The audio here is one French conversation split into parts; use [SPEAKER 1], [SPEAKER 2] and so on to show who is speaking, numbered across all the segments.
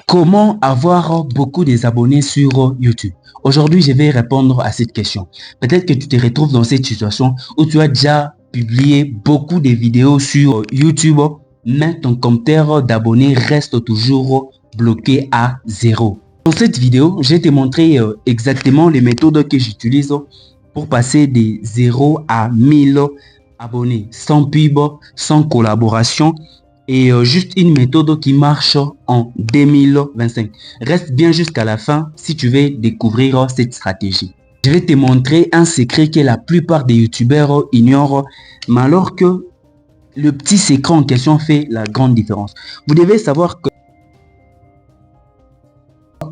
[SPEAKER 1] Comment avoir beaucoup des abonnés sur YouTube? Aujourd'hui, je vais répondre à cette question. Peut-être que tu te retrouves dans cette situation où tu as déjà publié beaucoup de vidéos sur YouTube, mais ton compteur d'abonnés reste toujours bloqué à 0. Dans cette vidéo, je vais te montrer exactement les méthodes que j'utilise pour passer de 0 à 1000 abonnés, sans pub, sans collaboration. Et juste une méthode qui marche en 2025. Reste bien jusqu'à la fin si tu veux découvrir cette stratégie. Je vais te montrer un secret que la plupart des youtubeurs ignorent, mais alors que le petit secret en question fait la grande différence. Vous devez savoir que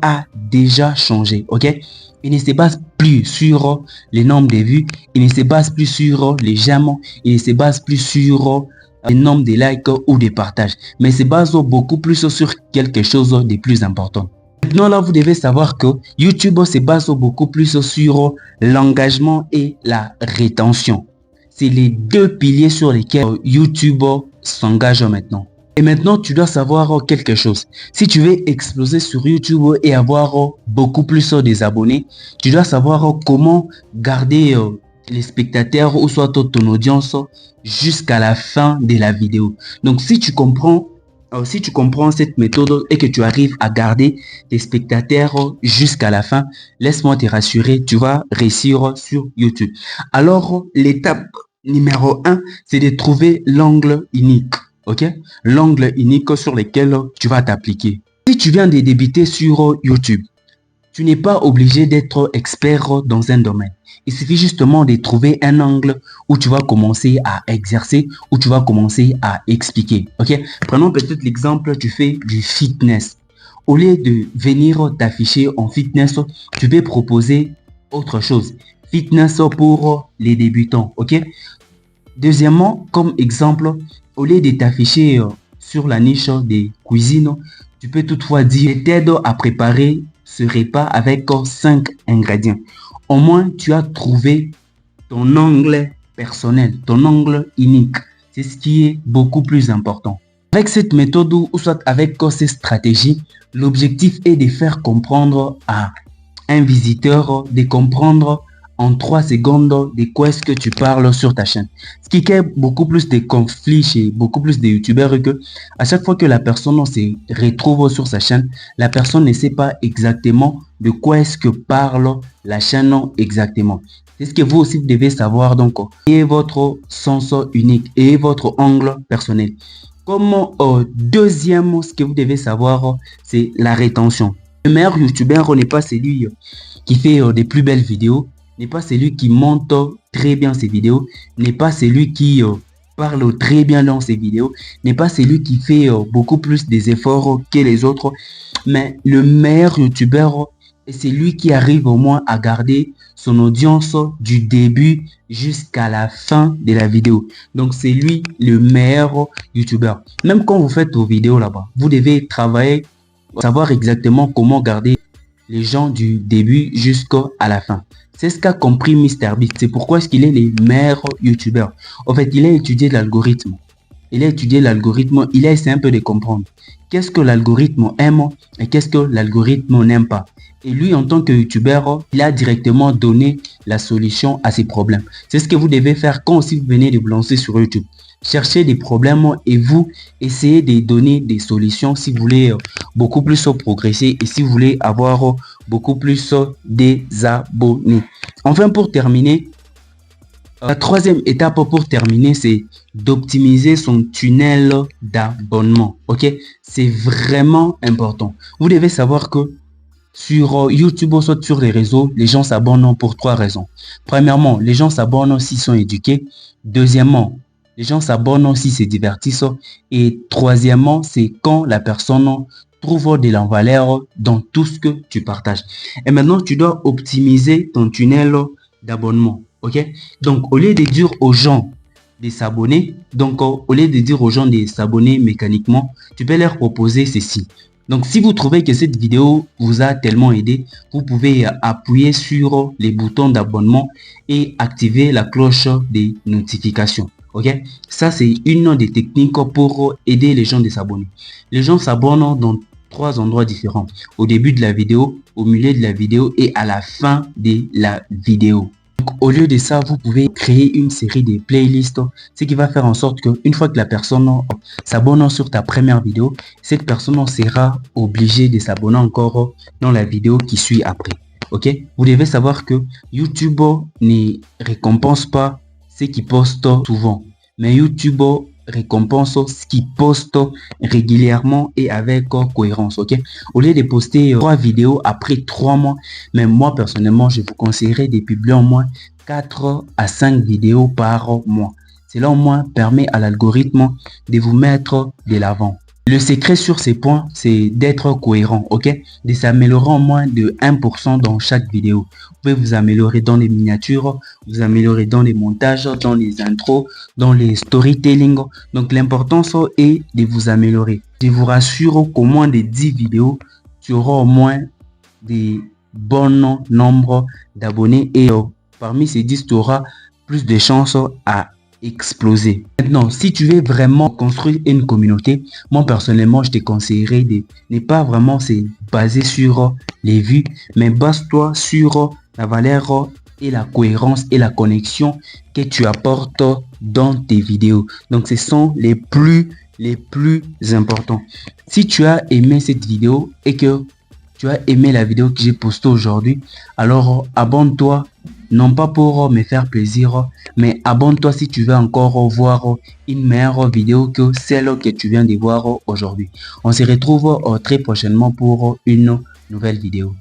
[SPEAKER 1] a déjà changé, ok? Il ne se base plus sur les nombres de vues, il ne se base plus sur les j'aime, il ne se base plus sur le nombre de likes ou de partages, mais se base beaucoup plus sur quelque chose de plus important. Maintenant là, vous devez savoir que YouTube se base beaucoup plus sur l'engagement et la rétention. C'est les deux piliers sur lesquels YouTube s'engage maintenant. Et maintenant, tu dois savoir quelque chose. Si tu veux exploser sur YouTube et avoir beaucoup plus des abonnés, tu dois savoir comment garder les spectateurs ou soit ton audience jusqu'à la fin de la vidéo. Donc, si tu comprends cette méthode et que tu arrives à garder tes spectateurs jusqu'à la fin, laisse-moi te rassurer, tu vas réussir sur YouTube. Alors, l'étape numéro 1, c'est de trouver l'angle unique. Ok, l'angle unique sur lequel tu vas t'appliquer. Si tu viens de débuter sur YouTube, tu n'es pas obligé d'être expert dans un domaine. Il suffit justement de trouver un angle où tu vas commencer à exercer, où tu vas commencer à expliquer. Ok, prenons peut-être l'exemple, tu fais du fitness. Au lieu de venir t'afficher en fitness, tu peux proposer autre chose. Fitness pour les débutants. Ok. Deuxièmement, comme exemple, au lieu de t'afficher sur la niche des cuisines, tu peux toutefois dire « t'aide à préparer ce repas avec 5 ingrédients ». Au moins, tu as trouvé ton angle personnel, ton angle unique. C'est ce qui est beaucoup plus important. Avec cette méthode ou soit avec ces stratégies, l'objectif est de faire comprendre à un visiteur, de comprendre en 3 secondes de quoi est-ce que tu parles sur ta chaîne. Ce qui crée beaucoup plus de conflits chez beaucoup plus de youtubeurs que à chaque fois que la personne se retrouve sur sa chaîne, la personne ne sait pas exactement de quoi est-ce que parle la chaîne exactement. C'est ce que vous aussi devez savoir, donc et votre sens unique et votre angle personnel. Comme deuxième, ce que vous devez savoir, c'est la rétention. Le meilleur youtubeur n'est pas celui qui fait des plus belles vidéos, n'est pas celui qui monte très bien ses vidéos, n'est pas celui qui parle très bien dans ses vidéos, n'est pas celui qui fait beaucoup plus des efforts que les autres, mais le meilleur youtubeur est celui qui arrive au moins à garder son audience du début jusqu'à la fin de la vidéo. Donc c'est lui le meilleur youtubeur. Même quand vous faites vos vidéos là-bas, vous devez travailler, savoir exactement comment garder les gens du début jusqu'à la fin. C'est ce qu'a compris MrBeast. C'est pourquoi est-ce qu'il est le meilleur youtubeur. En fait, il a étudié l'algorithme. Il a étudié l'algorithme. Il a essayé un peu de comprendre qu'est-ce que l'algorithme aime et qu'est-ce que l'algorithme n'aime pas. Et lui, en tant que youtubeur, il a directement donné la solution à ses problèmes. C'est ce que vous devez faire quand aussi vous venez de vous lancer sur YouTube. Cherchez des problèmes et vous essayez de donner des solutions si vous voulez beaucoup plus progresser et si vous voulez avoir beaucoup plus des abonnés. Enfin, pour terminer, la troisième étape pour terminer, c'est d'optimiser son tunnel d'abonnement. Ok, c'est vraiment important. Vous devez savoir que sur YouTube ou soit sur les réseaux, les gens s'abonnent pour 3 raisons. Premièrement, les gens s'abonnent s'ils sont éduqués. Deuxièmement, les gens s'abonnent si se divertissent. Et troisièmement, c'est quand la personne trouve de la valeur dans tout ce que tu partages. Et maintenant, tu dois optimiser ton tunnel d'abonnement. Ok? Donc, au lieu de dire aux gens de s'abonner, mécaniquement, tu peux leur proposer ceci. Donc, si vous trouvez que cette vidéo vous a tellement aidé, vous pouvez appuyer sur les boutons d'abonnement et activer la cloche des notifications. Ok, ça c'est une des techniques pour aider les gens de s'abonner. Les gens s'abonnent dans 3 endroits différents. Au début de la vidéo, au milieu de la vidéo et à la fin de la vidéo. Donc, au lieu de ça, vous pouvez créer une série de playlists, ce qui va faire en sorte qu'une fois que la personne s'abonne sur ta première vidéo, cette personne sera obligée de s'abonner encore dans la vidéo qui suit après. Ok? Vous devez savoir que YouTube ne récompense pas ceux qui postent souvent, mais YouTube récompense ce qui poste régulièrement et avec cohérence. Ok, au lieu de poster 3 vidéos après 3 mois, mais moi personnellement je vous conseillerais de publier au moins 4 à 5 vidéos par mois. Cela au moins permet à l'algorithme de vous mettre de l'avant. Le secret sur ces points, c'est d'être cohérent, ok? De s'améliorer en moins de 1% dans chaque vidéo. Vous pouvez vous améliorer dans les miniatures, vous améliorer dans les montages, dans les intros, dans les storytelling. Donc l'important est de vous améliorer. Je vous rassure qu'au moins de 10 vidéos, tu auras au moins des bons nombres d'abonnés et parmi ces 10, tu auras plus de chances à exploser. Maintenant, si tu veux vraiment construire une communauté, moi personnellement, je te conseillerais de ne pas vraiment se baser sur les vues, mais base-toi sur la valeur et la cohérence et la connexion que tu apportes dans tes vidéos. Donc, ce sont les plus importants. Si tu as aimé cette vidéo et que tu as aimé la vidéo que j'ai postée aujourd'hui, alors abonne-toi. Non pas pour me faire plaisir, mais abonne-toi si tu veux encore voir une meilleure vidéo que celle que tu viens de voir aujourd'hui. On se retrouve très prochainement pour une nouvelle vidéo.